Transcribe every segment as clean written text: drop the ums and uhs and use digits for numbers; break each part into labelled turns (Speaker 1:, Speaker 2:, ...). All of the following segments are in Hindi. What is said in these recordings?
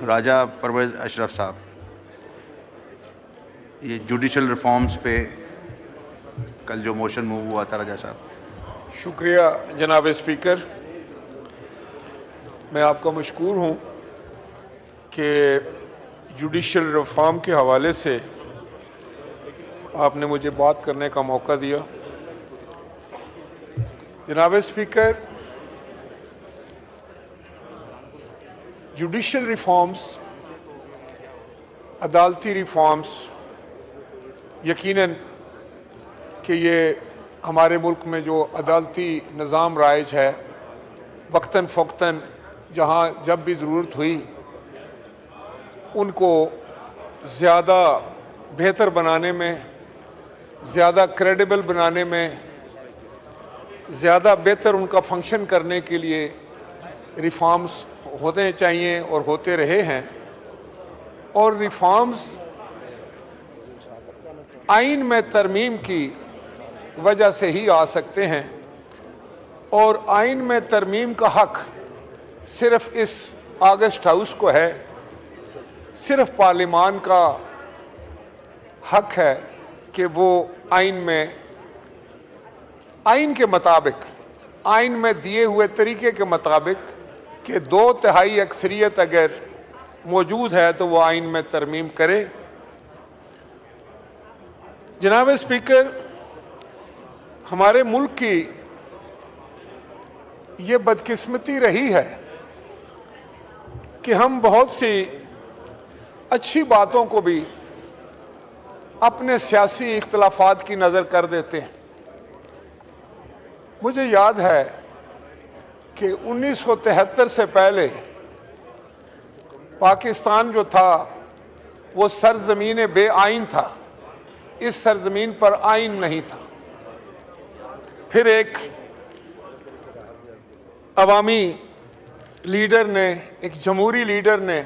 Speaker 1: राजा परवेज़ अशरफ साहब, ये जुडिशल रिफॉर्म्स पे कल जो मोशन मूव हुआ था, राजा साहब।
Speaker 2: शुक्रिया जनाब स्पीकर, मैं आपका मशकूर हूँ कि जुडिशल रिफॉर्म के हवाले से आपने मुझे बात करने का मौका दिया। जनाब स्पीकर, जुडिशल रिफॉर्म्स, अदालती रिफॉर्म्स, यकीनन कि ये हमारे मुल्क में जो अदालती निज़ाम राइज है, वक्तन फ़ौक्तन जहाँ जब भी ज़रूरत हुई उनको ज़्यादा बेहतर बनाने में, ज़्यादा क्रेडिबल बनाने में, ज़्यादा बेहतर उनका फंक्शन करने के लिए रिफॉर्म्स होने चाहिए और होते रहे हैं। और रिफॉर्म्स आइन में तरमीम की वजह से ही आ सकते हैं, और आइन में तरमीम का हक सिर्फ इस ऑगस्ट हाउस को है, सिर्फ पार्लिमान का हक है कि वो आइन में, आइन के मुताबिक, आइन में दिए हुए तरीके के मुताबिक कि 2/3 अक्सरियत अगर मौजूद है तो वो आइन में तरमीम करे। जनाब स्पीकर, हमारे मुल्क की ये बदकिस्मती रही है कि हम बहुत सी अच्छी बातों को भी अपने सियासी इख्तलाफात की नज़र कर देते हैं। मुझे याद है कि 1973 से पहले पाकिस्तान जो था वो सरजमीन बेआइन था, इस सरजमीन पर आइन नहीं था। फिर एक अवामी लीडर ने, एक जमहूरी लीडर ने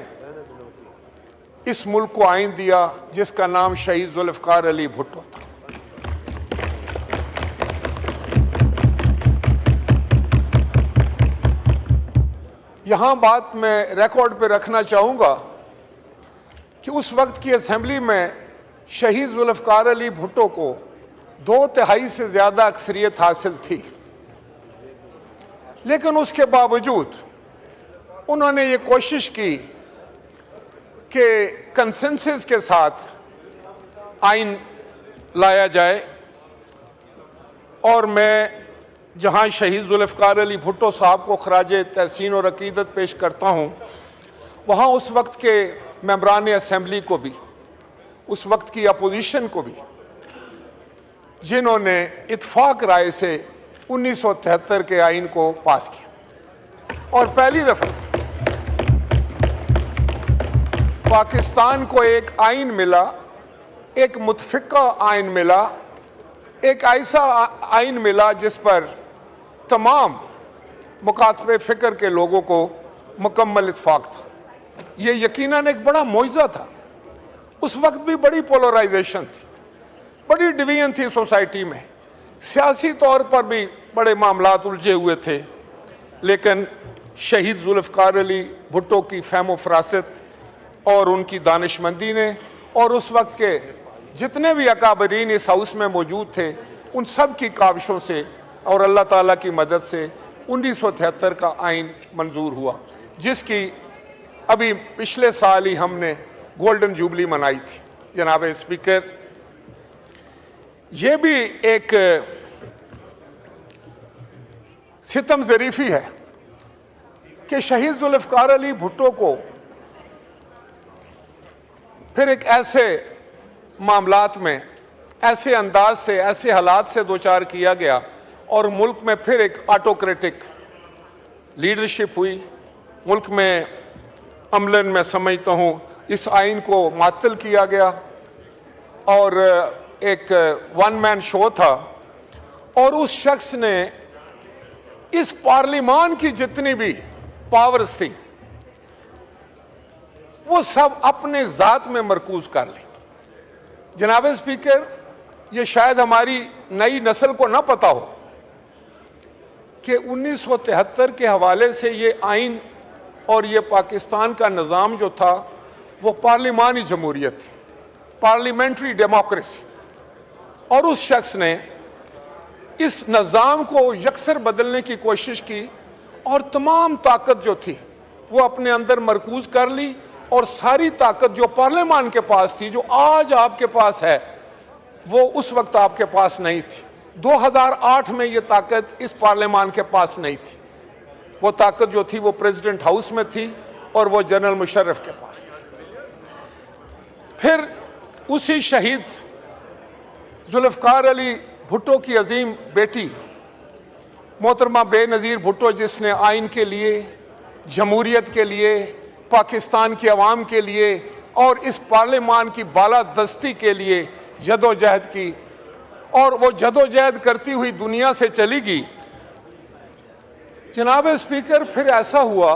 Speaker 2: इस मुल्क को आइन दिया जिसका नाम शहीद जुल्फ़िकार अली भुट्टो था। यहाँ बात मैं रिकॉर्ड पे रखना चाहूँगा कि उस वक्त की असेंबली में शहीद जुल्फ़िकार अली भुट्टो को 2/3 से ज़्यादा अक्सरियत हासिल थी, लेकिन उसके बावजूद उन्होंने ये कोशिश की कि कंसेंसस के साथ आइन लाया जाए। और मैं जहां शहीद जुल्फ़िकार अली भुट्टो साहब को खराजे तहसीन और अकीदत पेश करता हूं, वहां उस वक्त के मेंबरान असेंबली को भी, उस वक्त की अपोजिशन को भी, जिन्होंने इत्फाक राय से 1973 के आइन को पास किया। और पहली दफ़ा पाकिस्तान को एक आइन मिला, एक मुतफ़िक़ा आइन मिला, एक ऐसा आइन मिला जिस पर तमाम मुकातबे फ़िक्र के लोगों को मुकम्मल इत्फाक था। ये यकीनन एक बड़ा मोइज़ा था। उस वक्त भी बड़ी पोलराइजेशन थी, बड़ी डिवीजन थी सोसाइटी में, सियासी तौर पर भी बड़े मामलात उलझे हुए थे। लेकिन शहीद जुल्फ़िकार अली भुट्टो की फ़हम व फ़रासत और उनकी दानिशमंदी ने, और उस वक्त के जितने भी अकाबरीन इस हाउस में मौजूद थे, उन सब की काविशों से और अल्लाह ताला की मदद से 1973 का आइन मंजूर हुआ, जिसकी अभी पिछले साल ही हमने गोल्डन जुबली मनाई थी। जनाब स्पीकर, ये भी एक सितम ज़रीफ़ी है कि शहीद जुल्फ़िकार अली भुट्टो को फिर एक ऐसे मामलात में, ऐसे अंदाज से, ऐसे हालात से दो चार किया गया, और मुल्क में फिर एक ऑटोक्रेटिक लीडरशिप हुई। मुल्क में अमलन मैं समझता हूँ इस आइन को मातल किया गया, और एक वन मैन शो था, और उस शख्स ने इस पार्लिमान की जितनी भी पावर्स थी वो सब अपने ज़ात में मरकूज कर ली। जनाब स्पीकर, ये शायद हमारी नई नस्ल को ना पता हो कि 1973 के हवाले से ये आइन और ये पाकिस्तान का निज़ाम जो था वो पार्लिमानी जमहूरियत थी, पार्लियामेंट्री डेमोक्रेसी। और उस शख्स ने इस निज़ाम को यकसर बदलने की कोशिश की और तमाम ताकत जो थी वो अपने अंदर मरकूज कर ली, और सारी ताकत जो पार्लियामान के पास थी, जो आज आपके पास है, वो उस वक्त आपके पास नहीं थी। 2008 में ये ताकत इस पार्लियामान के पास नहीं थी। वो ताकत जो थी वो प्रेसिडेंट हाउस में थी और वो जनरल मुशर्रफ के पास थी। फिर उसी शहीद जुल्फ़िकार अली भुट्टो की अजीम बेटी मोहतरमा बेनज़ीर भुट्टो, जिसने आइन के लिए, जमहूरियत के लिए, पाकिस्तान की आवाम के लिए और इस पार्लियामान की बालादस्ती के लिए जदोजहद की, और वो जदोजहद करती हुई दुनिया से चली गई। जनाब स्पीकर, फिर ऐसा हुआ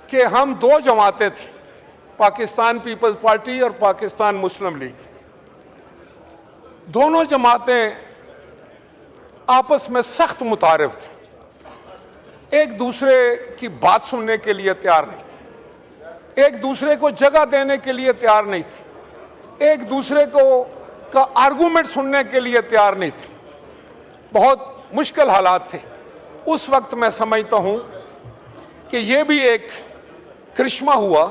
Speaker 2: कि हम दो जमातें थी, पाकिस्तान पीपल्स पार्टी और पाकिस्तान मुस्लिम लीग। दोनों जमातें आपस में सख्त मुतारिफ थी, एक दूसरे की बात सुनने के लिए तैयार नहीं थी, एक दूसरे को जगह देने के लिए तैयार नहीं थी, एक दूसरे को का आर्गूमेंट सुनने के लिए तैयार नहीं थी। बहुत मुश्किल हालात थे उस वक्त। मैं समझता हूं कि यह भी एक करिश्मा हुआ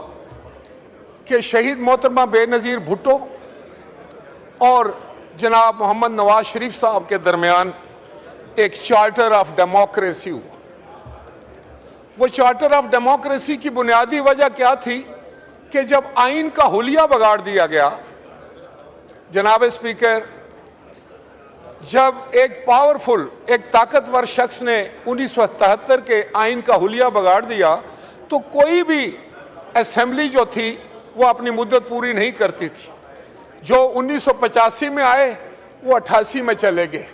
Speaker 2: कि शहीद मोहतरमा बेनज़ीर भुट्टो और जनाब मोहम्मद नवाज शरीफ साहब के दरमियान एक चार्टर ऑफ डेमोक्रेसी हुआ। वो चार्टर ऑफ डेमोक्रेसी की बुनियादी वजह क्या थी कि जब आइन का हुलिया बिगाड़ दिया गया, जनाब स्पीकर, जब एक पावरफुल, एक ताकतवर शख्स ने 1977 के आइन का हुलिया बिगाड़ दिया, तो कोई भी असेंबली जो थी वो अपनी मुद्दत पूरी नहीं करती थी। जो 1985 में आए वो 88 में चले गए,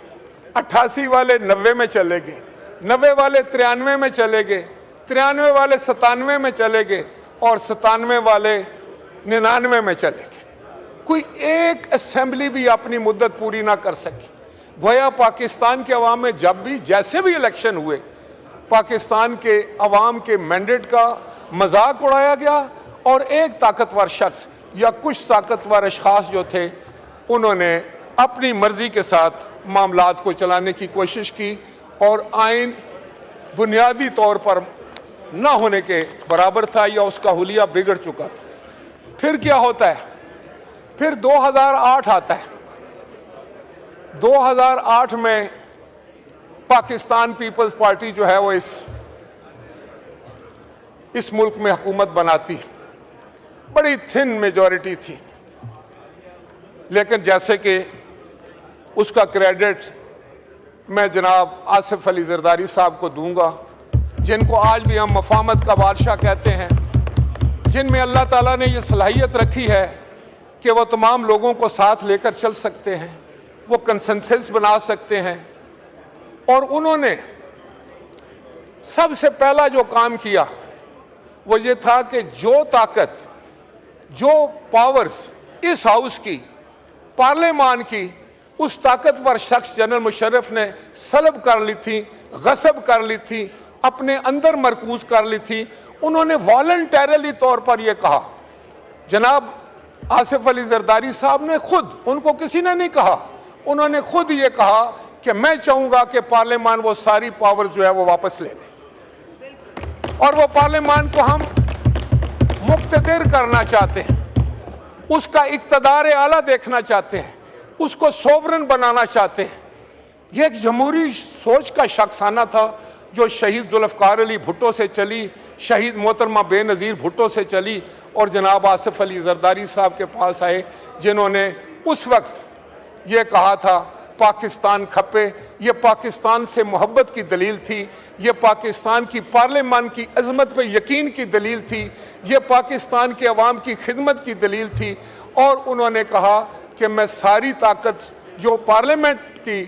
Speaker 2: 88 वाले 90 में चले गए, 90 वाले 93 में चले गए, 93 वाले 97 में चले गए और 97 वाले 99 में चले गए। कोई एक असेंबली भी अपनी मुद्दत पूरी ना कर सकी। गोया पाकिस्तान के अवाम में जब भी जैसे भी इलेक्शन हुए, पाकिस्तान के अवाम के मैंडेट का मजाक उड़ाया गया और एक ताकतवर शख्स या कुछ ताकतवर अशखास जो थे उन्होंने अपनी मर्जी के साथ मामलात को चलाने की कोशिश की और आइन बुनियादी तौर पर ना होने के बराबर था या उसका हुलिया बिगड़ चुका था। फिर क्या होता है? फिर 2008 आता है। 2008 में पाकिस्तान पीपल्स पार्टी जो है वो इस मुल्क में हुकूमत बनाती है। बड़ी थिन मेजॉरिटी थी, लेकिन जैसे कि उसका क्रेडिट मैं जनाब आसिफ अली जरदारी साहब को दूंगा, जिनको आज भी हम मफामत का बादशाह कहते हैं, जिनमें अल्लाह ताला ने ये सलाहियत रखी है कि वो तमाम लोगों को साथ लेकर चल सकते हैं, वो कंसेंसस बना सकते हैं। और उन्होंने सबसे पहला जो काम किया वो ये था कि जो ताकत, जो पावर्स इस हाउस की, पार्लियामान की, उस ताकतवर शख्स जनरल मुशर्रफ ने सलब कर ली थी, गसब कर ली थी, अपने अंदर मरकूज कर ली थी। उन्होंने वॉलंटरली तौर पर यह कहा, जनाब आसिफ अली जरदारी साहब ने खुद, उनको किसी ने नहीं कहा, उन्होंने खुद ये कहा कि मैं चाहूंगा कि पार्लियामान वो सारी पावर जो है वो वापस ले ले और वो पार्लियामान को हम मुक्तदिर करना चाहते हैं, उसका इक़्तिदार आला देखना चाहते हैं, उसको सोवरन बनाना चाहते हैं। यह एक जमहूरी सोच का शख्साना था जो शहीद जुल्फ़िकार अली भुट्टो से चली, शहीद मोहतरमा बेनज़ीर भुट्टो से चली और जनाब आसिफ अली जरदारी साहब के पास आए, जिन्होंने उस वक्त ये कहा था पाकिस्तान खपे। ये पाकिस्तान से मोहब्बत की दलील थी, ये पाकिस्तान की पार्लियामान की अजमत पे यकीन की दलील थी, ये पाकिस्तान के अवाम की खिदमत की दलील थी। और उन्होंने कहा कि मैं सारी ताकत जो पार्लियामेंट की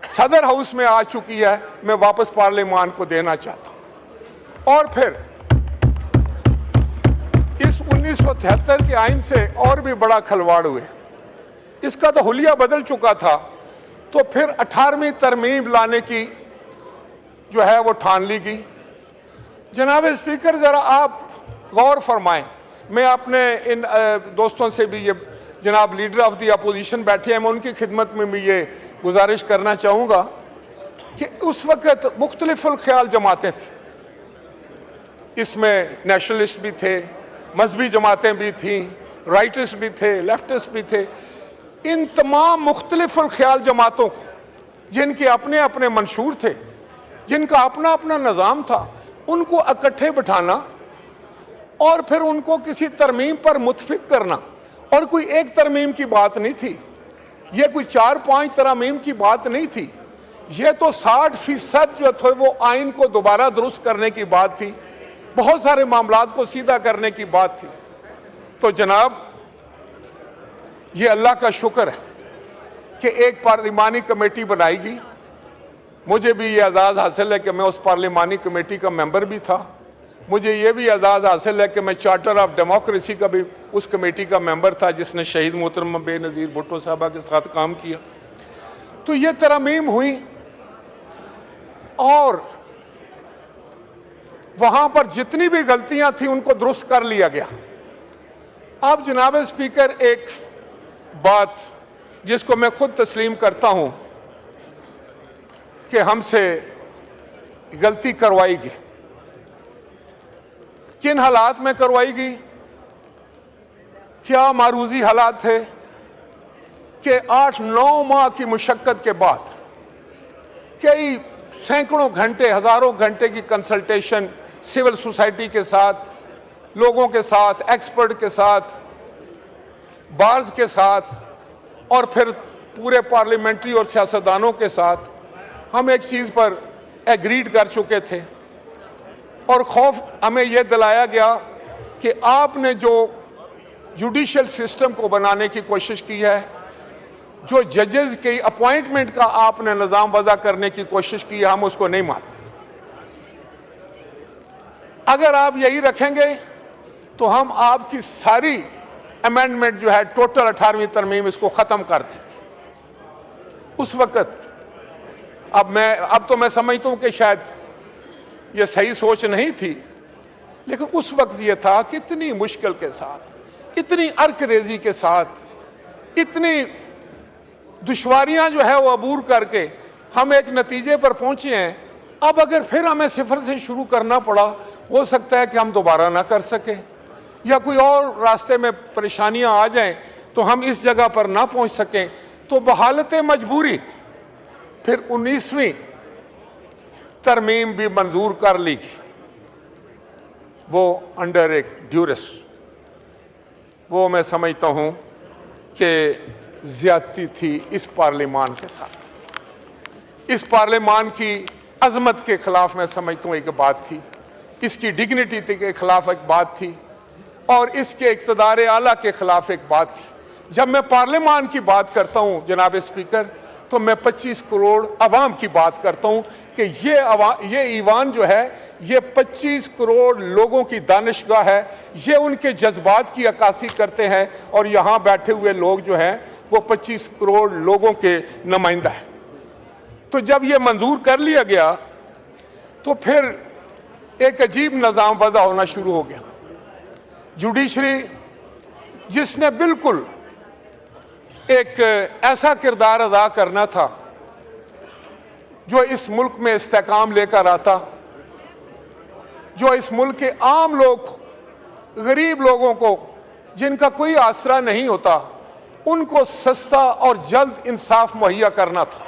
Speaker 2: सदर हाउस में आ चुकी है, मैं वापस पार्लियामान को देना चाहता हूँ। और फिर इस 1973 के आइन से और भी बड़ा खलवाड़ हुए। इसका तो हुलिया बदल चुका था, तो फिर 18वीं तरमीम लाने की जो है वो ठान ली गई। जनाब स्पीकर, ज़रा आप गौर फरमाएं। मैं अपने इन दोस्तों से भी ये, जनाब लीडर ऑफ द अपोजिशन बैठे हैं, मैं उनकी खिदमत में भी ये गुजारिश करना चाहूँगा कि उस वक़्त मुख्तलिफुल ख्याल जमातें थी। इसमें नेशनलिस्ट भी थे, मजहबी जमातें भी थीं, राइटिस्ट भी थे, लेफ्टिस्ट भी थे। इन तमाम मुख्तलिफुल ख्याल जमातों को, जिनके अपने अपने मंशूर थे, जिनका अपना अपना निज़ाम था, उनको इकट्ठे बिठाना और फिर उनको किसी तरमीम पर मुत्फिक करना। और कोई एक तरमीम की बात नहीं थी, ये कोई 4-5 तरमीम की बात नहीं थी, ये तो 60% जो थे वो आइन को दोबारा दुरुस्त करने की बात थी, बहुत सारे मामलात को सीधा करने की बात थी। तो जनाब, ये अल्लाह का शुक्र है कि एक पार्लिमानी कमेटी बनाएगी। मुझे भी ये एजाज़ हासिल है कि मैं उस पार्लिमानी कमेटी का मेंबर भी था। मुझे ये भी एजाज़ हासिल है कि मैं चार्टर ऑफ डेमोक्रेसी का भी उस कमेटी का मेंबर था, जिसने शहीद मोहतरमा बेनज़ीर भुट्टो साहबा के साथ काम किया। तो ये तरमीम हुई और वहाँ पर जितनी भी गलतियाँ थी उनको दुरुस्त कर लिया गया। अब जनाब स्पीकर, एक बात जिसको मैं खुद तस्लीम करता हूँ कि हमसे गलती करवाएगी, किन हालात में करवाएगी, क्या मारूजी हालात थे कि 8-9 माह की मुशक्कत के बाद कई सैकड़ों घंटे, हज़ारों घंटे की कंसल्टेशन सिविल सोसाइटी के साथ, लोगों के साथ, एक्सपर्ट के साथ, बार्स के साथ और फिर पूरे पार्लियामेंट्री और सियासतदानों के साथ हम एक चीज़ पर एग्रीड कर चुके थे और खौफ हमें यह दिलाया गया कि आपने जो जुडिशल सिस्टम को बनाने की कोशिश की है, जो जजेस की अपॉइंटमेंट का आपने निज़ाम वज़ा करने की कोशिश की है, हम उसको नहीं मानते। अगर आप यही रखेंगे तो हम आपकी सारी अमेंडमेंट जो है, टोटल 18वीं तरमीम, इसको ख़त्म कर देंगे। उस वक़्त अब तो मैं समझता हूँ कि शायद ये सही सोच नहीं थी, लेकिन उस वक्त ये था कि इतनी मुश्किल के साथ, इतनी अर्क-रेज़ी के साथ, इतनी दुश्वारियाँ जो है वो अबूर करके हम एक नतीजे पर पहुँचे हैं। अब अगर फिर हमें सिफर से शुरू करना पड़ा, हो सकता है कि हम दोबारा ना कर सकें या कोई और रास्ते में परेशानियां आ जाएं तो हम इस जगह पर ना पहुंच सकें। तो बहालत मजबूरी फिर 19वीं तरमीम भी मंजूर कर ली, वो अंडर एक ड्यूरस। वो मैं समझता हूं कि ज्यादती थी इस पार्लियामान के साथ, इस पार्लियामान की अजमत के खिलाफ मैं समझता हूँ एक बात थी, इसकी डिग्निटी के खिलाफ एक बात थी और इसके इक़्तिदार आला के खिलाफ एक बात थी। जब मैं पार्लियामान की बात करता हूँ जनाब स्पीकर, तो मैं 25 करोड़ अवाम की बात करता हूँ कि ये ईवान जो है, ये 25 करोड़ लोगों की दानिशगाह है, ये उनके जज्बात की अक्कासी करते हैं और यहाँ बैठे हुए लोग जो हैं वो 25 करोड़ लोगों के नुमाइंदा हैं। तो जब ये मंजूर कर लिया गया तो फिर एक अजीब निज़ाम वज़ा होना शुरू हो गया। जुडिशरी जिसने बिल्कुल एक ऐसा किरदार अदा करना था जो इस मुल्क में इस्तेकाम लेकर आता, जो इस मुल्क के आम लोग, गरीब लोगों को जिनका कोई आसरा नहीं होता, उनको सस्ता और जल्द इंसाफ मुहैया करना था।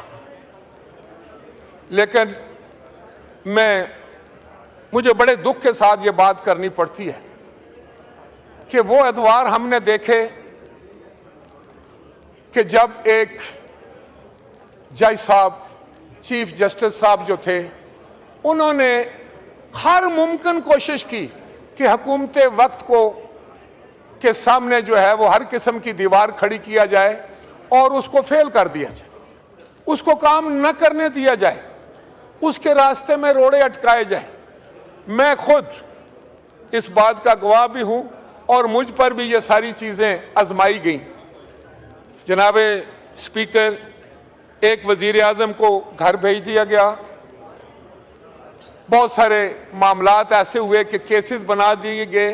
Speaker 2: लेकिन मुझे बड़े दुख के साथ ये बात करनी पड़ती है कि वो अदवार हमने देखे कि जब एक जज साहब, चीफ जस्टिस साहब जो थे, उन्होंने हर मुमकिन कोशिश की कि हुकूमत वक्त को के सामने जो है वो हर किस्म की दीवार खड़ी किया जाए और उसको फेल कर दिया जाए, उसको काम न करने दिया जाए, उसके रास्ते में रोड़े अटकाए जाए। मैं खुद इस बात का गवाह भी हूं और मुझ पर भी ये सारी चीज़ें आजमाई गई। जनाब स्पीकर, एक वज़ीर आज़म को घर भेज दिया गया, बहुत सारे मामलात ऐसे हुए कि केसेस बना दिए गए,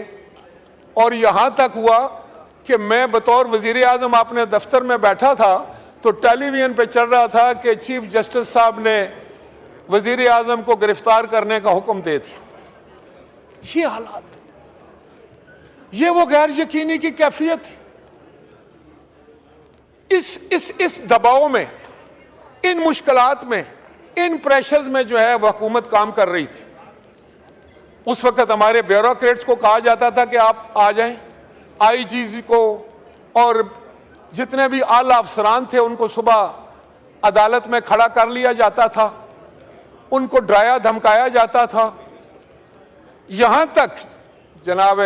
Speaker 2: और यहाँ तक हुआ कि मैं बतौर वजीर आज़म अपने दफ्तर में बैठा था तो टेलीविजन पे चल रहा था कि चीफ जस्टिस साहब ने वजीर आज़म को गिरफ्तार करने का हुक्म दे दिया। ये हालात, ये वो गैर यकीनी की कैफियत थी। इस दबाव में, इन मुश्किलात में, इन प्रेशर्स में जो है वह हुकूमत काम कर रही थी। उस वक्त हमारे ब्यूरोक्रेट्स को कहा जाता था कि आप आ जाएं, आईजीजी को और जितने भी आला अफसरान थे उनको सुबह अदालत में खड़ा कर लिया जाता था, उनको डराया धमकाया जाता था। यहां तक जनाब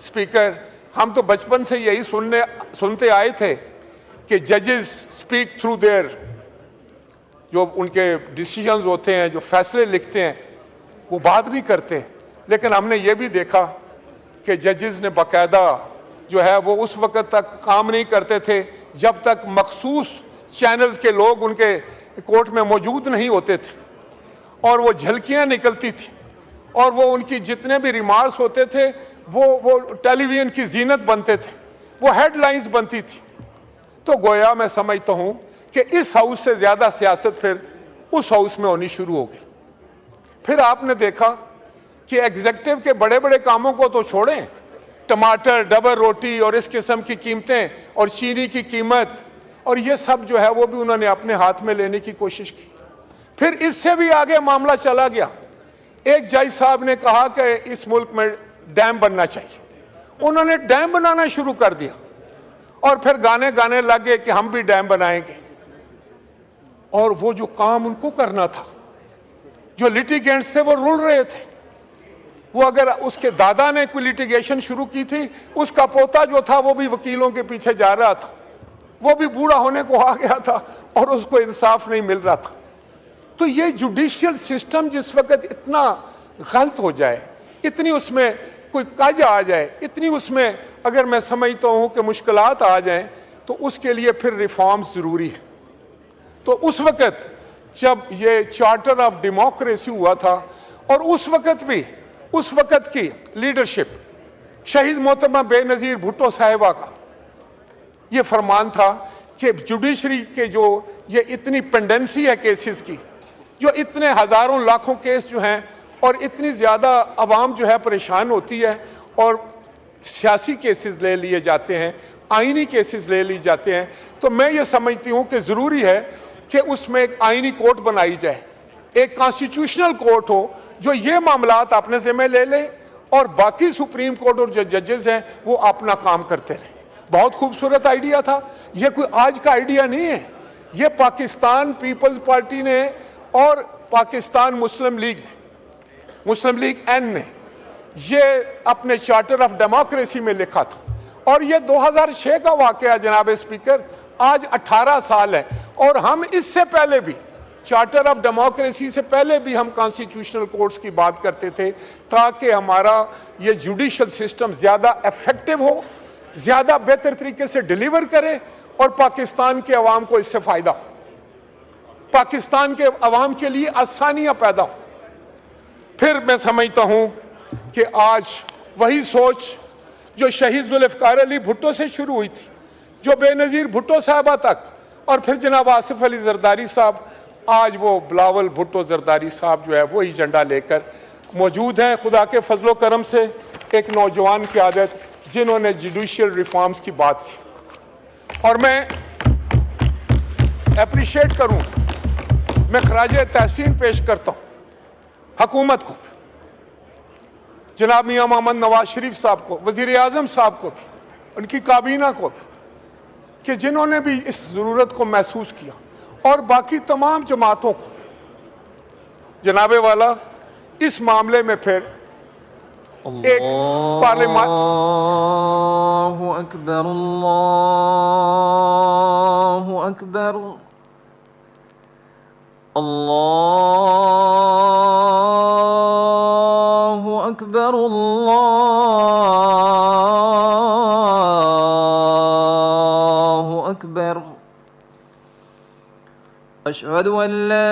Speaker 2: स्पीकर, हम तो बचपन से यही सुनते आए थे कि जजेस स्पीक थ्रू देयर, जो उनके डिसीजंस होते हैं, जो फैसले लिखते हैं, वो बात नहीं करते। लेकिन हमने ये भी देखा कि जजेस ने बाकायदा जो है वो उस वक्त तक काम नहीं करते थे जब तक मखसूस चैनल्स के लोग उनके कोर्ट में मौजूद नहीं होते थे, और वो झलकियां निकलती थी, और वो उनकी जितने भी रिमार्क्स होते थे वो टेलीविजन की जीनत बनते थे, वो हेडलाइंस बनती थी। तो गोया मैं समझता हूं कि इस हाउस से ज्यादा सियासत फिर उस हाउस में होनी शुरू हो गई। फिर आपने देखा कि एग्जीक्यूटिव के बड़े बड़े कामों को तो छोड़ें, टमाटर, डबल रोटी और इस किस्म की कीमतें और चीनी की कीमत और ये सब जो है वो भी उन्होंने अपने हाथ में लेने की कोशिश की। फिर इससे भी आगे मामला चला गया। एक जज साहब ने कहा कि इस मुल्क में डैम बनना चाहिए, उन्होंने डैम बनाना शुरू कर दिया, और फिर गाने लग गए कि हम भी डैम बनाएंगे। और वो जो काम उनको करना था, जो लिटिगेंट्स थे वो रुल रहे थे, वो अगर उसके दादा ने कोई लिटिगेशन शुरू की थी, उसका पोता जो था वो भी वकीलों के पीछे जा रहा था, वो भी बूढ़ा होने को आ गया था और उसको इंसाफ नहीं मिल रहा था। तो ये जुडिशियल सिस्टम जिस वक्त इतना गलत हो जाए, इतनी उसमें कोई कज आ जाए, इतनी उसमें अगर मैं समझता हूँ कि मुश्किलात आ जाएं, तो उसके लिए फिर रिफॉर्म्स ज़रूरी है। तो उस वक्त जब ये चार्टर ऑफ डेमोक्रेसी हुआ था, और उस वक्त भी उस वक्त की लीडरशिप शहीद मोहतरमा बेनज़ीर भुट्टो साहिबा का ये फरमान था कि जुडिशरी के जो ये इतनी पेंडेंसी है केसेस की, जो इतने हज़ारों लाखों केस जो हैं और इतनी ज़्यादा आवाम जो है परेशान होती है, और सियासी केसेस ले लिए जाते हैं, आइनी केसेस ले लिए जाते हैं, तो मैं ये समझती हूँ कि ज़रूरी है कि उसमें एक आइनी कोर्ट बनाई जाए, एक कॉन्स्टिट्यूशनल कोर्ट हो जो ये मामलात अपने ज़िम्मे ले ले, और बाकी सुप्रीम कोर्ट और जो जजेस हैं वो अपना काम करते रहें। बहुत खूबसूरत आइडिया था, ये कोई आज का आइडिया नहीं है, ये पाकिस्तान पीपल्स पार्टी ने और पाकिस्तान मुस्लिम लीग एन ने ये अपने चार्टर ऑफ डेमोक्रेसी में लिखा था, और ये 2006 का वाकया जनाब स्पीकर, आज 18 साल है, और हम इससे पहले भी चार्टर ऑफ डेमोक्रेसी से पहले भी हम कॉन्स्टिट्यूशनल कोर्ट्स की बात करते थे, ताकि हमारा ये जुडिशल सिस्टम ज़्यादा इफेक्टिव हो, ज़्यादा बेहतर तरीके से डिलीवर करे, और पाकिस्तान के अवाम को इससे फ़ायदा हो, पाकिस्तान के अवाम के लिए आसानियाँ पैदा हो। फिर मैं समझता हूँ कि आज वही सोच जो शहीद जुल्फ़िकार अली भुट्टो से शुरू हुई थी, जो बेनज़ीर भुट्टो साहबा तक, और फिर जनाब आसिफ अली जरदारी साहब, आज वो बिलावल भुट्टो जरदारी साहब जो है वही झंडा लेकर मौजूद हैं। खुदा के फजलो करम से एक नौजवान की आदत जिन्होंने जुडिशियल रिफॉर्म्स की बात की, और मैं अप्रिशिएट करूँ, मैं खराजे तहसीन पेश करता हूँ हुकूमत को, जनाब मियाँ मोहम्मद नवाज शरीफ साहब को, वज़ीर आज़म साहब को भी, उनकी काबीना को भी, कि जिन्होंने भी इस ज़रूरत को महसूस किया, और बाकी तमाम जमातों को। जनाबे वाला इस मामले में फिर एक पार्लियामेंट,
Speaker 3: अल्लाहु अकबर, अल्लाहु अकबर, अल्लाहु अकबर, अल्लाहु अकबर। अशहदु अन ला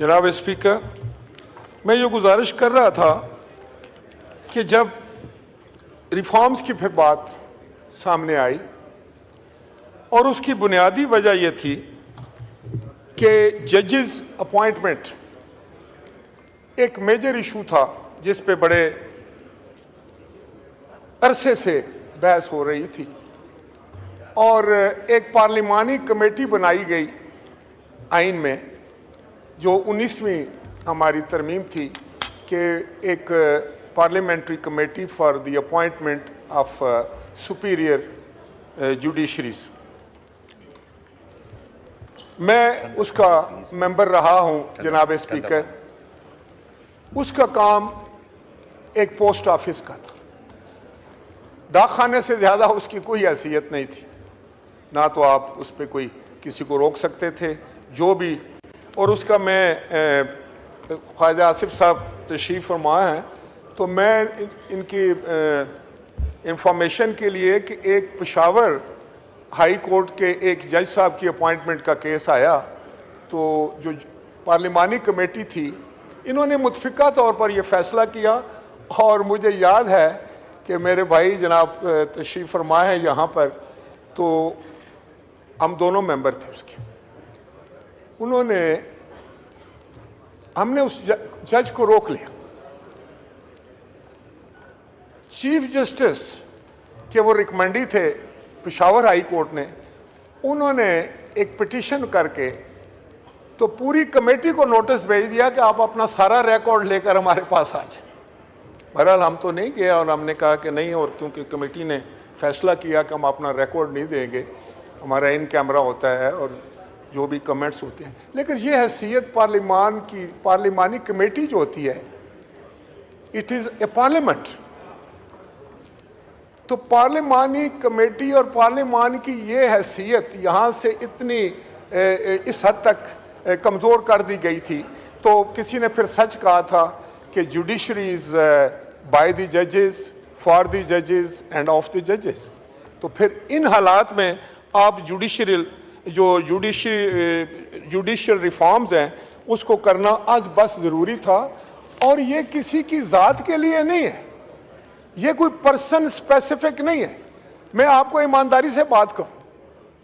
Speaker 2: जनाब स्पीकर, मैं ये गुजारिश कर रहा था कि जब रिफॉर्म्स की फिर बात सामने आई और उसकी बुनियादी वजह यह थी कि जजेस अपॉइंटमेंट एक मेजर इशू था जिस पे बड़े अरसे से बहस हो रही थी और एक पार्लिमानी कमेटी बनाई गई आइन में, जो 19वीं हमारी तरमीम थी कि एक parliamentary committee for the appointment of superior judiciaries. मैं उसका मेंबर रहा हूं जनाब स्पीकर। उसका काम एक पोस्ट ऑफिस का था, डाकखाने से ज़्यादा उसकी कोई हैसियत नहीं थी, ना तो आप उस पर कोई किसी को रोक सकते थे जो भी। और उसका मैं ख्वाजा आसिफ साहब तशरीफ़ फरमा हैं, तो मैं इनकी इंफॉर्मेशन के लिए कि एक पेशावर हाई कोर्ट के एक जज साहब की अपॉइंटमेंट का केस आया, तो जो पार्लिमानी कमेटी थी इन्होंने मुतफ़िका तौर पर यह फ़ैसला किया। और मुझे याद है कि मेरे भाई जनाब तशरीफ़ फरमा है यहाँ पर, तो हम दोनों मेंबर थे उसके। हमने उस जज को रोक लिया। चीफ जस्टिस के वो रिकमेंडी थे पेशावर हाई कोर्ट ने, उन्होंने एक पिटीशन करके तो पूरी कमेटी को नोटिस भेज दिया कि आप अपना सारा रिकॉर्ड लेकर हमारे पास आ जाए। बहरहाल हम तो नहीं गए और हमने कहा कि नहीं, और क्योंकि कमेटी ने फैसला किया कि हम अपना रिकॉर्ड नहीं देंगे, हमारा इन कैमरा होता है और जो भी कमेंट्स होते हैं। लेकिन ये हैसियत पार्लिमान की, पार्लिमानी कमेटी जो होती है, इट इज़ ए पार्लियामेंट। तो पार्लिमानी कमेटी और पार्लिमान की ये हैसियत यहाँ से इतनी इस हद तक कमज़ोर कर दी गई थी। तो किसी ने फिर सच कहा था कि जुडिशरी इज़ बाय द जजेस, फॉर द जजेस एंड ऑफ द जजेस। तो फिर इन हालात में आप जुडिशियल रिफॉर्म्स हैं उसको करना आज बस ज़रूरी था। और ये किसी की ज़ात के लिए नहीं है, ये कोई पर्सन स्पेसिफिक नहीं है। मैं आपको ईमानदारी से बात करूं,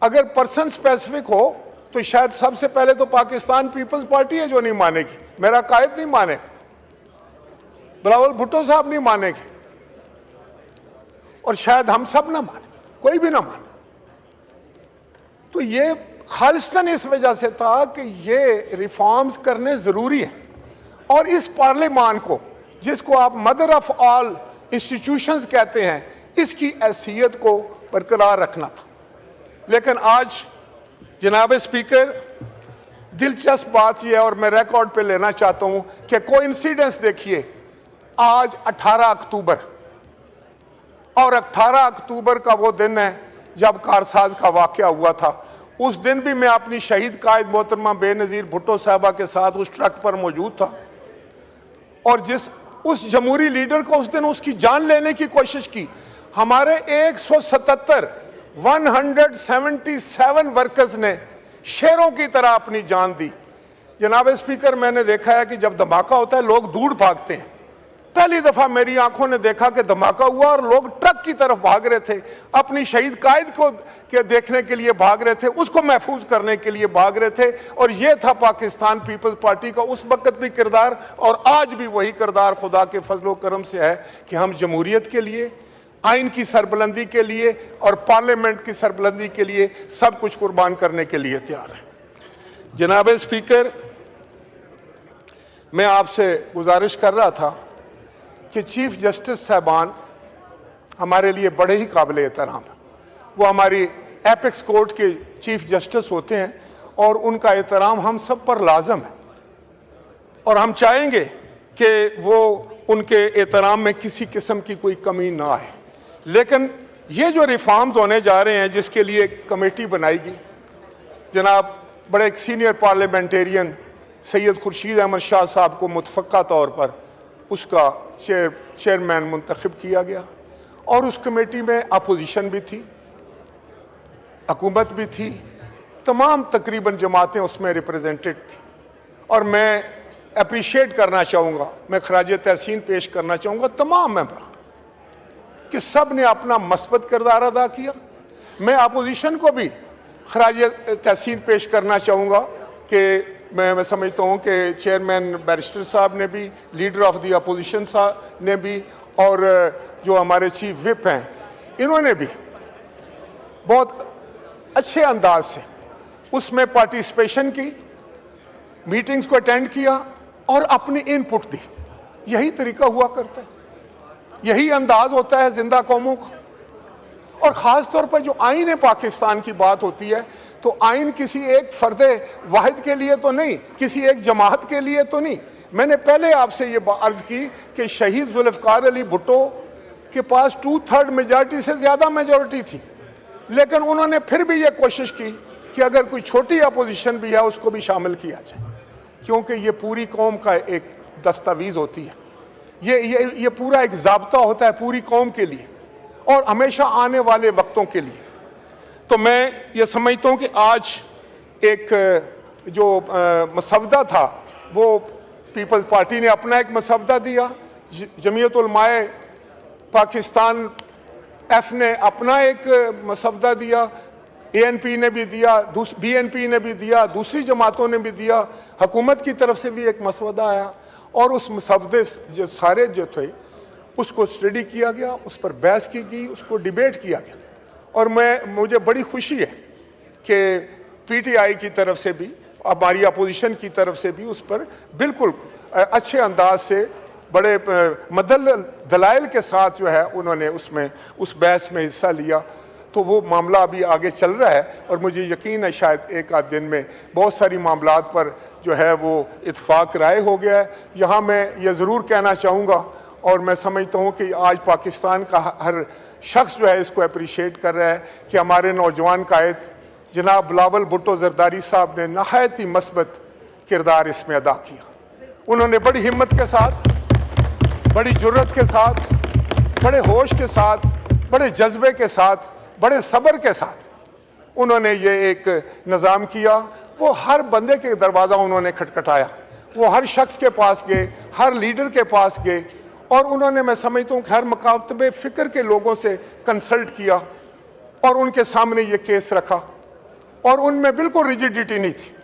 Speaker 2: अगर पर्सन स्पेसिफिक हो तो शायद सबसे पहले तो पाकिस्तान पीपल्स पार्टी है जो नहीं मानेगी, मेरा कायद नहीं मानेगा, बिलावल भुट्टो साहब नहीं मानेंगे, और शायद हम सब ना माने, कोई भी ना माने। तो ये खालिस्तान इस वजह से था कि ये रिफॉर्म्स करने ज़रूरी हैं और इस पार्लियामान को, जिसको आप मदर ऑफ ऑल इंस्टीट्यूशंस कहते हैं, इसकी हैसियत को बरकरार रखना था। लेकिन आज जनाब स्पीकर, दिलचस्प बात यह है, और मैं रिकॉर्ड पे लेना चाहता हूं कि कोइंसिडेंस देखिए, आज 18 अक्टूबर, और 18 अक्टूबर का वो दिन है जब कारसाज का वाकया हुआ था। उस दिन भी मैं अपनी शहीद कायद मोहतरमा बेनज़ीर भुट्टो साहबा के साथ उस ट्रक पर मौजूद था, और जिस उस जमहूरी लीडर को उस दिन उसकी जान लेने की कोशिश की, हमारे 177 वर्कर्स ने शेरों की तरह अपनी जान दी। जनाब स्पीकर, मैंने देखा है कि जब धमाका होता है लोग दूर भागते हैं। पहली दफा मेरी आंखों ने देखा कि धमाका हुआ और लोग ट्रक की तरफ भाग रहे थे, अपनी शहीद कायद को के देखने के लिए भाग रहे थे, उसको महफूज करने के लिए भाग रहे थे। और यह था पाकिस्तान पीपल्स पार्टी का उस वक्त भी किरदार, और आज भी वही किरदार खुदा के फजलो करम से है कि हम जमहूरियत के लिए, आइन की सरबुलंदी के लिए और पार्लियामेंट की सरबुलंदी के लिए सब कुछ कुर्बान करने के लिए तैयार है। जनाब स्पीकर, मैं आपसे गुजारिश कर रहा था कि चीफ जस्टिस साहबान हमारे लिए बड़े ही काबिल एहतराम है। वो हमारी एपेक्स कोर्ट के चीफ जस्टिस होते हैं और उनका एहतराम हम सब पर लाजम है, और हम चाहेंगे कि वो उनके एहतराम में किसी किस्म की कोई कमी ना आए। लेकिन ये जो रिफॉर्म्स होने जा रहे हैं, जिसके लिए एक कमेटी बनाएगी, जनाब बड़े एक सीनियर पार्लियामेंटेरियन सैयद खुर्शीद अहमद शाह साहब को मुतफ़क्का तौर पर उसका चेयरमैन मुंतखब किया गया, और उस कमेटी में अपोजिशन भी थी, हुकूमत भी थी, तमाम तकरीबन जमातें उसमें रिप्रेजेंटेड थी। और मैं अप्रिशिएट करना चाहूँगा, मैं खराज तहसीन पेश करना चाहूँगा तमाम मेंबरान कि सब ने अपना मस्बत किरदार अदा किया। मैं अपोजिशन को भी खराज तहसीन पेश करना चाहूँगा कि मैं समझता हूँ कि चेयरमैन बैरिस्टर साहब ने भी, लीडर ऑफ द अपोजिशन साहब ने भी, और जो हमारे चीफ विप हैं, इन्होंने भी बहुत अच्छे अंदाज से उसमें पार्टिसिपेशन की, मीटिंग्स को अटेंड किया और अपनी इनपुट दी। यही तरीका हुआ करता है, यही अंदाज होता है जिंदा कौमों का। और ख़ास तौर पर जो आईन पाकिस्तान की बात होती है, तो आइन किसी एक फर्दे वाहिद के लिए तो नहीं, किसी एक जमात के लिए तो नहीं। मैंने पहले आपसे ये अर्ज की कि शहीद जुल्फ़िकार अली भुट्टो के पास 2/3 मेजॉरिटी से ज़्यादा मेजॉरिटी थी, लेकिन उन्होंने फिर भी ये कोशिश की कि अगर कोई छोटी अपोजिशन भी है उसको भी शामिल किया जाए, क्योंकि ये पूरी कौम का एक दस्तावेज़ होती है, ये पूरा एक ज़ाब्ता होता है पूरी कौम के लिए और हमेशा आने वाले वक्तों के लिए। तो मैं ये समझता हूँ कि आज एक जो मसवदा था, वो पीपल्स पार्टी ने अपना एक मसवदा दिया, जमीयत उलमाए पाकिस्तान एफ ने अपना एक मसवदा दिया, ANP ने भी दिया, BNP ने भी दिया, दूसरी जमातों ने भी दिया, हुकूमत की तरफ से भी एक मसवदा आया, और उस मसवदे जो सारे जो थे उसको स्टडी किया गया, उस पर बहस की गई, उसको डिबेट किया गया। और मुझे बड़ी खुशी है कि PTI की तरफ से भी, हमारी अपोजिशन की तरफ से भी उस पर बिल्कुल अच्छे अंदाज से, बड़े दलाइल के साथ जो है उन्होंने उसमें उस बहस में हिस्सा लिया। तो वो मामला अभी आगे चल रहा है, और मुझे यकीन है शायद एक आध दिन में बहुत सारी मामलात पर जो है वो इत्फाक राय हो गया है। यहाँ मैं ये ज़रूर कहना चाहूँगा, और मैं समझता हूँ कि आज पाकिस्तान का हर शख्स जो है इसको अप्रिशिएट कर रहा है कि हमारे नौजवान कायद जनाब बिलावल भुट्टो जरदारी साहब ने नहायत ही मस्बत किरदार इसमें अदा किया। उन्होंने बड़ी हिम्मत के साथ, बड़ी जुर्रत के साथ, बड़े होश के साथ, बड़े जज्बे के साथ, बड़े सब्र के साथ उन्होंने ये एक निज़ाम किया। वो हर बंदे के दरवाज़ा उन्होंने खटखटाया, वो हर शख्स के पास गए, हर लीडर के पास गए, और उन्होंने, मैं समझता हूँ, हर मकातबे फ़िक्र के लोगों से कंसल्ट किया और उनके सामने ये केस रखा, और उनमें बिल्कुल रिजिडिटी नहीं थी।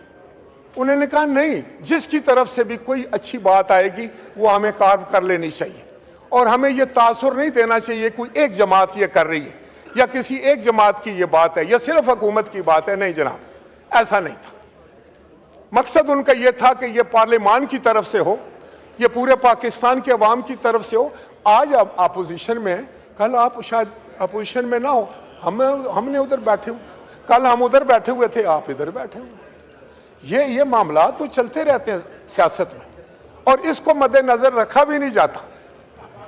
Speaker 2: उन्होंने कहा नहीं, जिसकी तरफ से भी कोई अच्छी बात आएगी वो हमें कार्य कर लेनी चाहिए, और हमें ये तासुर नहीं देना चाहिए कोई एक जमात ये कर रही है या किसी एक जमात की ये बात है या सिर्फ हुकूमत की बात है। नहीं जनाब, ऐसा नहीं था। मकसद उनका ये था कि ये पार्लियामान की तरफ से हो, ये पूरे पाकिस्तान के अवाम की तरफ से हो। आज आप अपोजिशन में हैं, कल आप शायद अपोजिशन में ना हो, हमने उधर बैठे हुए, कल हम उधर बैठे हुए थे, आप इधर बैठे हुए। ये मामला तो चलते रहते हैं सियासत में, और इसको मद्देनजर रखा भी नहीं जाता।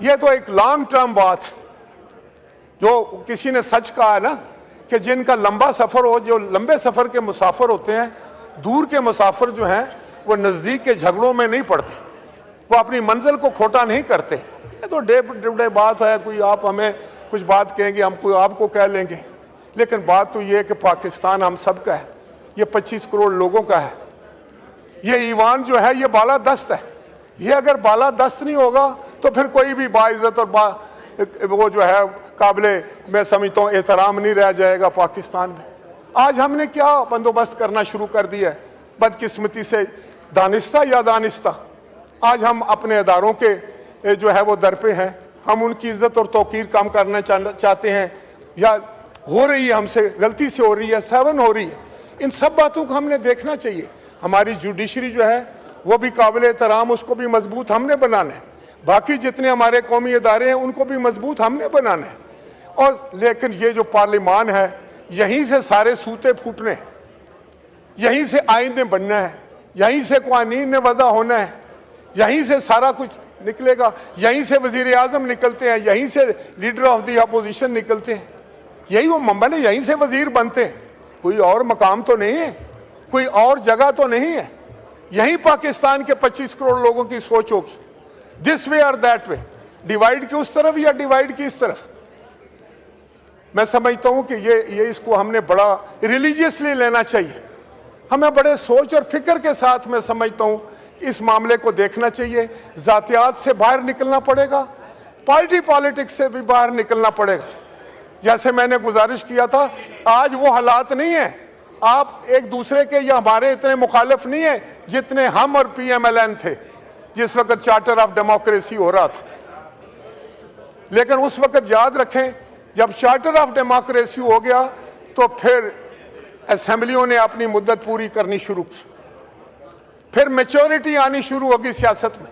Speaker 2: ये तो एक लॉन्ग टर्म बात है। जो किसी ने सच कहा है ना कि जिनका लंबा सफर हो, जो लंबे सफर के मुसाफिर होते हैं, दूर के मुसाफिर जो हैं वो नजदीक के झगड़ों में नहीं पड़ते, वो अपनी मंजिल को खोटा नहीं करते। ये तो डे टू डे बात है, कोई आप हमें कुछ बात कहेंगे, हम कोई आपको कह लेंगे, लेकिन बात तो ये है कि पाकिस्तान हम सब का है, ये 25 करोड़ लोगों का है। ये ईवान जो है ये बालादस्त है। ये अगर बालादस्त नहीं होगा तो फिर कोई भी बाइज्जत और वो जो है काबिले, मैं समझता हूँ, एहतराम नहीं रह जाएगा पाकिस्तान में। आज हमने क्या बंदोबस्त करना शुरू कर दिया है, बदकिस्मती से दानिस्ता या दानिस्ता। आज हम अपने अदारों के जो है वो दर पे हैं, हम उनकी इज्जत और तौकीर कम करना चाहते हैं, या हो रही है, हमसे गलती से हो रही है, 7 हो रही है। इन सब बातों को हमने देखना चाहिए। हमारी जुडिशरी जो है वो भी काबिल एहतराम, उसको भी मजबूत हमने बनाना है। बाकी जितने हमारे कौमी इदारे हैं उनको भी मजबूत हमने बनाना है। और लेकिन ये जो पार्लिमान है, यहीं से सारे सूते फूटने, यहीं से आइन ने बनना है, यहीं से कानून ने वज़ा होना है, यहीं से सारा कुछ निकलेगा, यहीं से वजीर आजम निकलते हैं, यहीं से लीडर ऑफ द अपोजिशन निकलते हैं, यही वो मंबन है, यहीं से वजीर बनते हैं। कोई और मकाम तो नहीं है, कोई और जगह तो नहीं है। यहीं पाकिस्तान के 25 करोड़ लोगों की सोच होगी, दिस वे और दैट वे, डिवाइड की उस तरफ या डिवाइड की इस तरफ। मैं समझता हूं कि ये इसको हमने बड़ा रिलीजियसली लेना चाहिए। हमें बड़े सोच और फिक्र के साथ मैं समझता हूं कि इस मामले को देखना चाहिए। जातियात से बाहर निकलना पड़ेगा, पार्टी पॉलिटिक्स से भी बाहर निकलना पड़ेगा। जैसे मैंने गुजारिश किया था, आज वो हालात नहीं है, आप एक दूसरे के या हमारे इतने मुखालिफ नहीं है जितने हम और PMLN थे जिस वक्त चार्टर ऑफ डेमोक्रेसी हो रहा था। लेकिन उस वक्त याद रखें, जब चार्टर ऑफ डेमोक्रेसी हो गया तो फिर असेंबलियों ने अपनी मुद्दत पूरी करनी शुरू की, फिर मैच्योरिटी आनी शुरू होगी सियासत में,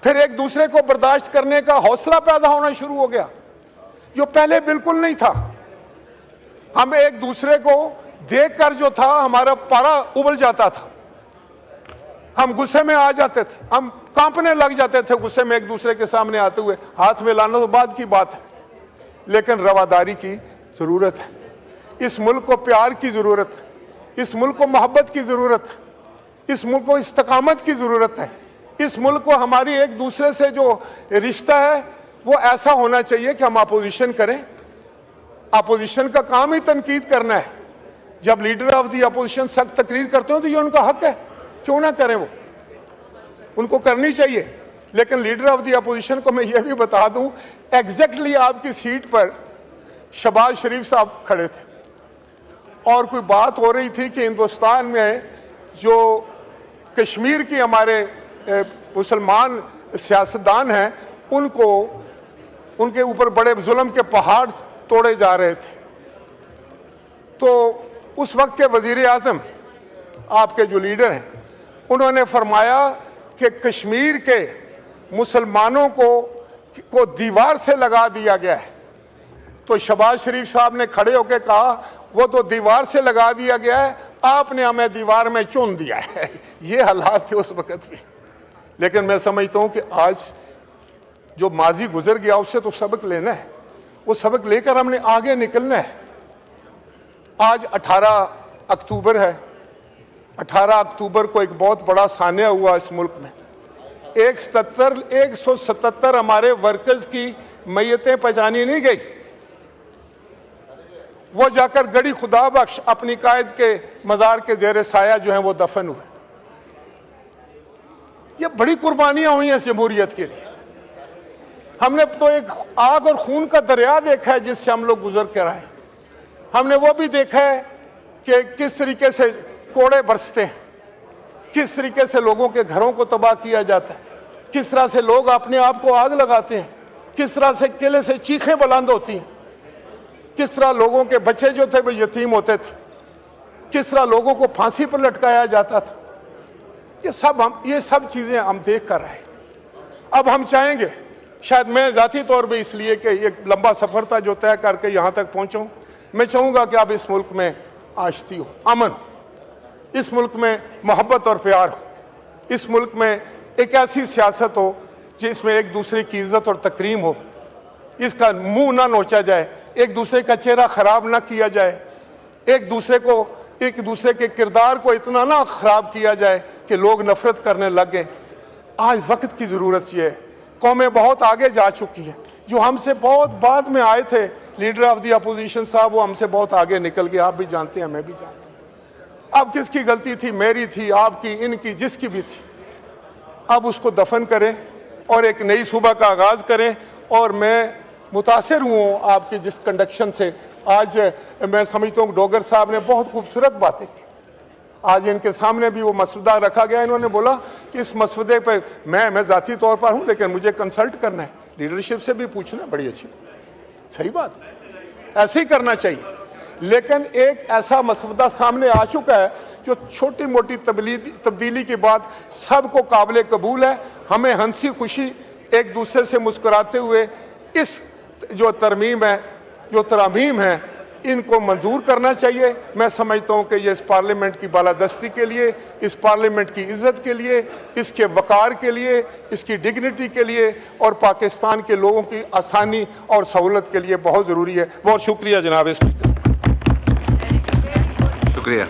Speaker 2: फिर एक दूसरे को बर्दाश्त करने का हौसला पैदा होना शुरू हो गया, जो पहले बिल्कुल नहीं था। हम एक दूसरे को देखकर जो था हमारा पारा उबल जाता था, हम गुस्से में आ जाते थे, हम कांपने लग जाते थे गुस्से में एक दूसरे के सामने आते हुए। हाथ में लाना तो बाद की बात है, लेकिन रवादारी की जरूरत है। इस मुल्क को प्यार की जरूरत है, इस मुल्क को मोहब्बत की जरूरत है, इस मुल्क को इस्तकामत की जरूरत है। इस मुल्क को हमारी एक दूसरे से जो रिश्ता है वो ऐसा होना चाहिए कि हम अपोजिशन करें। अपोजिशन का काम ही तनकीद करना है। जब लीडर ऑफ द अपोजिशन सख्त तकरीर करते हो तो ये उनका हक है, क्यों ना करें, वो उनको करनी चाहिए। लेकिन लीडर ऑफ द अपोजिशन को मैं ये भी बता दूं, एग्जैक्टली आपकी सीट पर शहबाज शरीफ साहब खड़े थे और कोई बात हो रही थी कि हिंदुस्तान में जो कश्मीर की हमारे मुसलमान सियासतदान हैं उनको, उनके ऊपर बड़े जुल्म के पहाड़ तोड़े जा रहे थे। तो उस वक्त के वजीर आजम, आपके जो लीडर हैं, उन्होंने फरमाया कि कश्मीर के मुसलमानों को दीवार से लगा दिया गया है। तो शहबाज शरीफ साहब ने खड़े होकर कहा, वो तो दीवार से लगा दिया गया है, आपने हमें दीवार में चुन दिया है। ये हालात थे उस वक्त भी। लेकिन मैं समझता हूँ कि आज जो माजी गुजर गया उससे तो सबक लेना है, वो सबक लेकर हमने आगे निकलना है। आज 18 अक्टूबर है। 18 अक्टूबर को एक बहुत बड़ा सानिया हुआ इस मुल्क में। 177 हमारे वर्कर्स की मैयतें पहचानी नहीं गई, वो जाकर गड़ी खुदा बख्श अपनी कायद के मज़ार के जेर साया जो है वो दफन हुए। ये बड़ी कुर्बानियां हुई हैं जमहूरियत के लिए। हमने तो एक आग और खून का दरिया देखा है जिससे हम लोग गुजर कर आए। हमने वो भी देखा है कि किस तरीके से कोड़े बरसते हैं, किस तरीके से लोगों के घरों को तबाह किया जाता है, किस तरह से लोग अपने आप को आग लगाते हैं, किस तरह से किले से चीखें बुलंद होती हैं, किस तरह लोगों के बच्चे जो थे वो यतीम होते थे, किस तरह लोगों को फांसी पर लटकाया जाता था। ये सब चीज़ें हम देख कर आए। अब हम चाहेंगे, शायद मैं ज़ाती तौर पे इसलिए कि एक लंबा सफ़र था जो तय करके यहाँ तक पहुँचा हूँ, मैं चाहूँगा कि अब इस मुल्क में आशती हो, अमन हो। इस मुल्क में मोहब्बत और प्यार हो, इस मुल्क में एक ऐसी सियासत हो जिसमें एक दूसरे की इज्जत और तकरीम हो, इसका मुंह ना नोचा जाए, एक दूसरे का चेहरा खराब ना किया जाए, एक दूसरे के किरदार को इतना ना खराब किया जाए कि लोग नफरत करने लग गए। आज वक्त की ज़रूरत ये है। कौमें बहुत आगे जा चुकी हैं। जो हमसे बहुत बाद में आए थे लीडर ऑफ द अपोजिशन साहब, वो हमसे बहुत आगे निकल गए। आप भी जानते हैं, मैं भी जानता हूँ। अब किसकी गलती थी? मेरी थी, आपकी, इनकी, जिसकी भी थी। अब उसको दफन करें और एक नई सुबह का आगाज़ करें। और मैं मुतासिर हूँ आपके जिस कंडक्शन से। आज मैं समझता हूँ डोगर साहब ने बहुत खूबसूरत बातें की। आज इनके सामने भी वो मसवदा रखा गया। इन्होंने बोला कि इस मसवदे पर मैं ज़ाती तौर पर हूँ, लेकिन मुझे कंसल्ट करना है, लीडरशिप से भी पूछना। बड़ी अच्छी, सही बात है, ऐसे ही करना चाहिए। लेकिन एक ऐसा मसवदा सामने आ चुका है जो छोटी मोटी तब्दीली के बाद सबको काबिल कबूल है। हमें हंसी खुशी एक दूसरे से मुस्कुराते हुए इस जो तरमीम है, जो तरामीम है, इनको मंजूर करना चाहिए। मैं समझता हूँ कि ये इस पार्लियामेंट की बालादस्ती के लिए, इस पार्लियामेंट की इज़्ज़त के लिए, इसके वक़ार के लिए, इसकी डिग्निटी के लिए और पाकिस्तान के लोगों की आसानी और सहूलत के लिए बहुत ज़रूरी है। बहुत शुक्रिया जनाब स्पीकर।
Speaker 1: शुक्रिया।